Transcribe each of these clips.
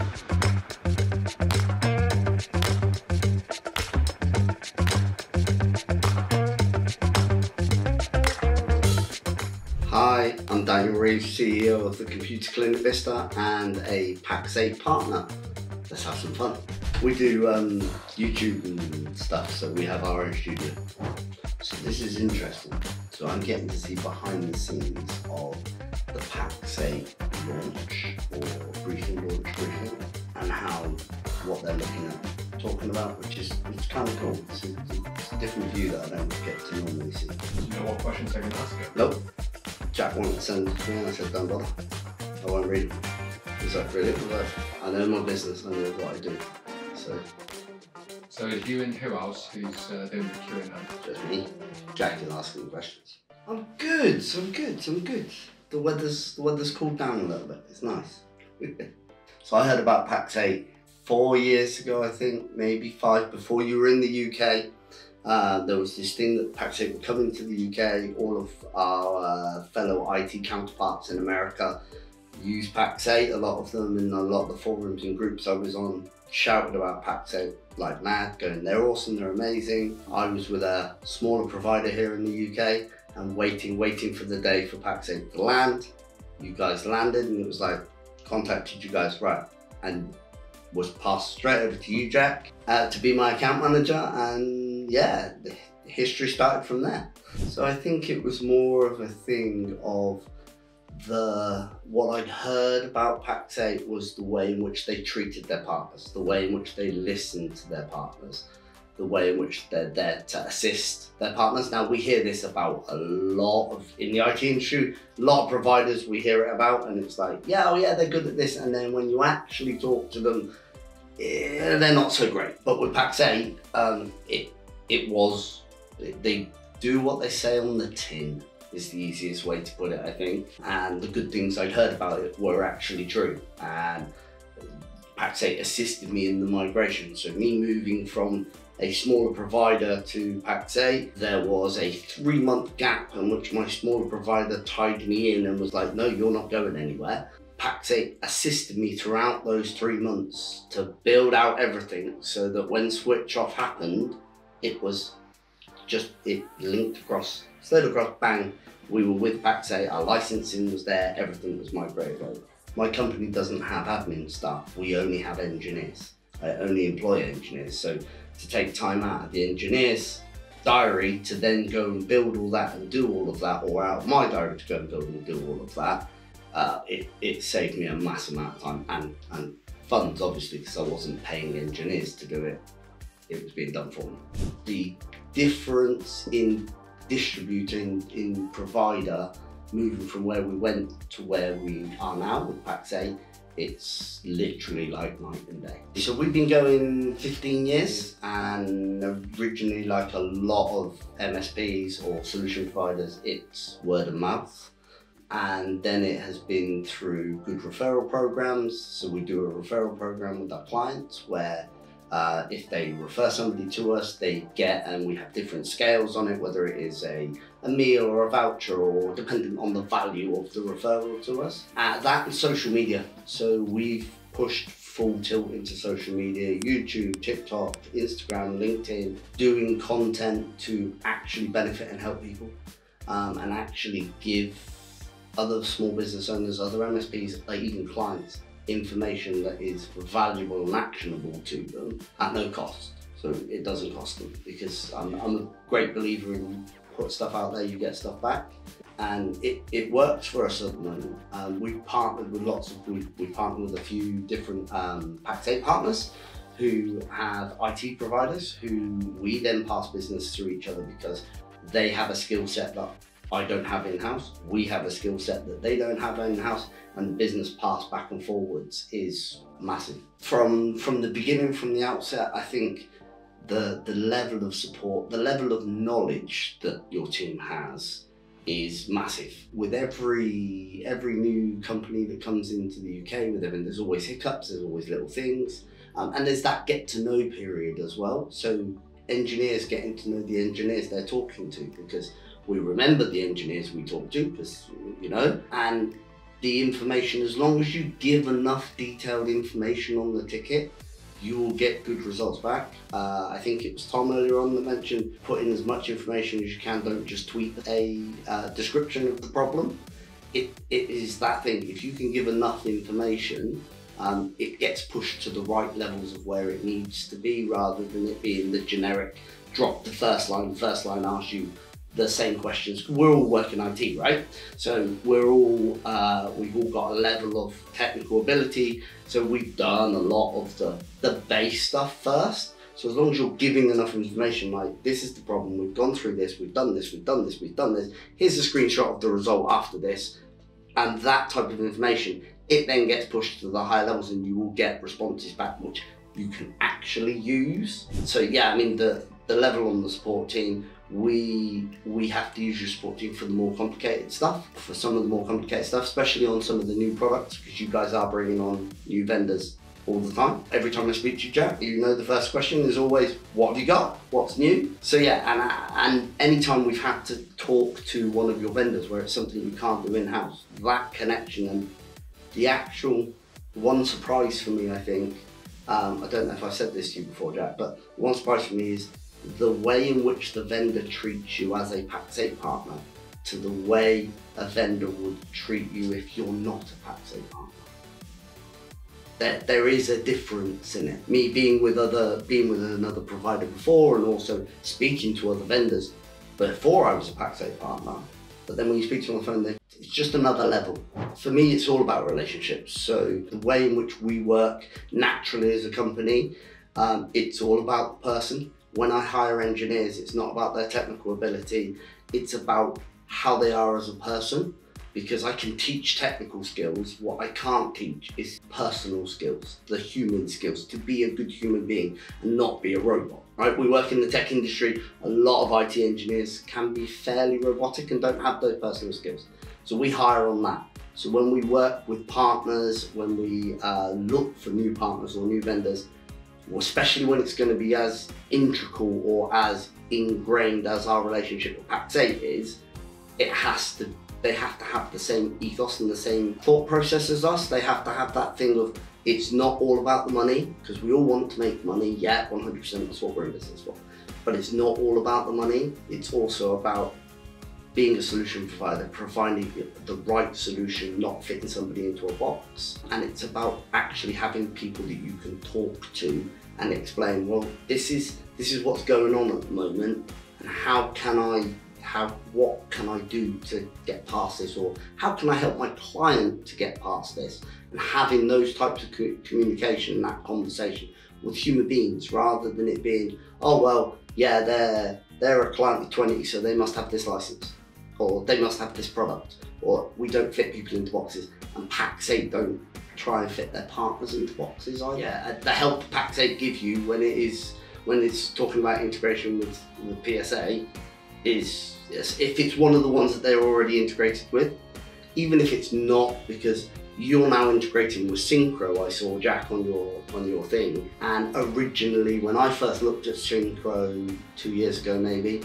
Hi, I'm Daniel Reeves, CEO of the Computer Clinic Vista and a Pax8 partner. Let's have some fun. We do YouTube and stuff, so we have our own studio. So this is interesting. So I'm getting to see behind the scenes of the Pax8 launch or briefing, and what they're looking at, talking about, which is kind of cool. It's a different view that I don't get to normally see. Do you know what questions they're going to ask you? Nope. Jack wanted to send it to me and I said, don't bother. I won't read it. He was like, really? I was like, I know my business, I know what I do. So it's you and who else who's doing the Q&A? just me. Jack is asking questions. I'm good. The weather's cooled down a little bit. It's nice. So I heard about Pax8 4 years ago, I think, maybe 5, before you were in the UK. There was this thing that Pax8 were coming to the UK. All of our fellow IT counterparts in America use Pax8, a lot of them, in a lot of the forums and groups I was on shouted about Pax8 like mad, going, they're awesome, they're amazing. I was with a smaller provider here in the UK and waiting for the day for Pax8 to land. You guys landed and it was like, contacted you guys, right, and was passed straight over to you, Jack, to be my account manager, and yeah, the history started from there. So I think it was more of a thing of what I'd heard about Pax8 was the way in which they treated their partners, the way in which they listened to their partners, the way in which they're there to assist their partners. Now we hear this about a lot in the IT industry, a lot of providers we hear it about, and it's like, yeah, oh yeah, they're good at this, and then when you actually talk to them, they're not so great. But with Pax8, they do what they say on the tin, is the easiest way to put it, I think. And the good things I'd heard about it were actually true. And Pax8 assisted me in the migration. So me moving from a smaller provider to Pax8, there was a 3-month gap in which my smaller provider tied me in and was like, no, you're not going anywhere. Pax8 assisted me throughout those 3 months to build out everything so that when switch off happened, it linked across, slid across, bang, we were with Pax8, our licensing was there, everything was migrated over. My company doesn't have admin staff, we only have engineers. I only employ engineers, so to take time out of the engineer's diary to then go and build all that and do all of that, or out of my diary to go and build and do all of that, it saved me a massive amount of time and funds, obviously, because I wasn't paying engineers to do it. It was being done for me. The difference in distributing in provider, moving from where we went to where we are now with Pax8, it's literally like night and day. So we've been going 15 years, and originally, like a lot of MSPs or solution providers, it's word of mouth. And then it has been through good referral programs. So we do a referral program with our clients where if they refer somebody to us, they get, and we have different scales on it, whether it is a meal or a voucher, or dependent on the value of the referral to us. That and social media. So we've pushed full tilt into social media, YouTube, TikTok, Instagram, LinkedIn, doing content to actually benefit and help people, and actually give other small business owners, other MSPs, like even clients, information that is valuable and actionable to them at no cost. So it doesn't cost them, because I'm a great believer in put stuff out there, you get stuff back. And it works for us at the moment. We've partnered with we've partnered with a few different Pax8 partners who have IT providers who we then pass business through each other, because they have a skill set that I don't have in-house. We have a skill set that they don't have in-house, and the business pass back and forwards is massive. From the beginning, from the outset, I think the level of support, the level of knowledge that your team has is massive. With every new company that comes into the UK, with them, there's always hiccups, there's always little things, and there's that get to know period as well. So engineers getting to know the engineers they're talking to, because we remember the engineers we talk to, because, you know, and the information, as long as you give enough detailed information on the ticket, you will get good results back. I think it was Tom earlier on that mentioned put in as much information as you can, don't just tweet a description of the problem. It is that thing, if you can give enough information, it gets pushed to the right levels of where it needs to be, rather than it being the generic drop the first line asks you the same questions. We're all working IT, right? So we've all got a level of technical ability, so we've done a lot of the base stuff first. So as long as you're giving enough information, like, this is the problem, we've gone through this, we've done this, we've done this, we've done this, here's a screenshot of the result after this, and that type of information, it then gets pushed to the higher levels and you will get responses back which you can actually use. So yeah, I mean, the level on the support team, we have to use your support team for the more complicated stuff, for some of the more complicated stuff, especially on some of the new products, because you guys are bringing on new vendors all the time. Every time I speak to you, Jack, you know the first question is always, what have you got? What's new? So yeah, and anytime we've had to talk to one of your vendors where it's something you can't do in-house, that connection and the actual one surprise for me, I think, I don't know if I've said this to you before, Jack, but one surprise for me is the way in which the vendor treats you as a Pax8 partner to the way a vendor would treat you if you're not a Pax8 partner. There is a difference in it. Me being with another provider before, and also speaking to other vendors before I was a Pax8 partner, but then when you speak to them on the phone, it's just another level. For me, it's all about relationships. So the way in which we work naturally as a company, it's all about the person. When I hire engineers, it's not about their technical ability, it's about how they are as a person, because I can teach technical skills. What I can't teach is personal skills, the human skills, to be a good human being and not be a robot, right? We work in the tech industry, a lot of IT engineers can be fairly robotic and don't have those personal skills. So we hire on that. So when we work with partners, when we look for new partners or new vendors, especially when it's going to be as integral or as ingrained as our relationship with Pax8 is, they have to have the same ethos and the same thought process as us. They have to have that thing of, it's not all about the money, because we all want to make money, yeah, 100%, that's what we're in business for. But it's not all about the money, it's also about being a solution provider, providing the right solution, not fitting somebody into a box. And it's about actually having people that you can talk to and explain, well, this is what's going on at the moment, and what can I do to get past this, or how can I help my client to get past this? And having those types of communication and that conversation with human beings, rather than it being, oh well, yeah, they're a client with 20, so they must have this license, or they must have this product, or we don't fit people into boxes, and Pax8 don't try and fit their partners into boxes either. Yeah, the help Pax8 give you when it's talking about integration with PSA is, if it's one of the ones that they're already integrated with, even if it's not, because you're now integrating with Synchro. I saw Jack on your thing, and originally when I first looked at Synchro 2 years ago maybe,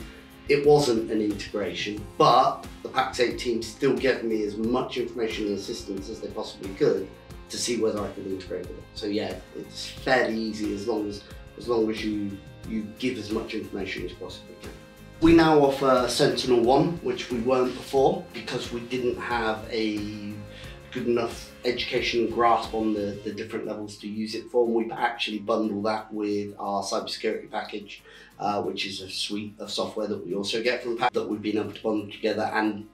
it wasn't an integration, but the Pax8 team still gave me as much information and assistance as they possibly could to see whether I could integrate with it. So yeah, it's fairly easy as long as you give as much information as possible can. We now offer Sentinel-1, which we weren't before, because we didn't have a good enough education and grasp on the different levels to use it for. And we've actually bundled that with our cybersecurity package, which is a suite of software that we also get from Pax that we've been able to bundle together. And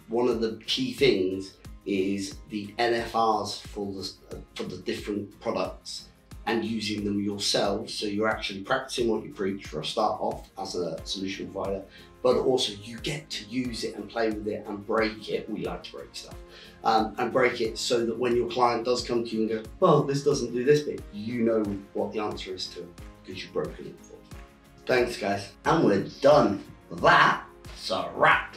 one of the key things is the NFRs for the different products, and using them yourselves, so you're actually practicing what you preach for a start off as a solution provider, but also you get to use it and play with it and break it. We like to break stuff, and break it so that when your client does come to you and go, well, this doesn't do this bit, you know what the answer is to it, because you've broken it before. Thanks guys, and we're done. That's a wrap.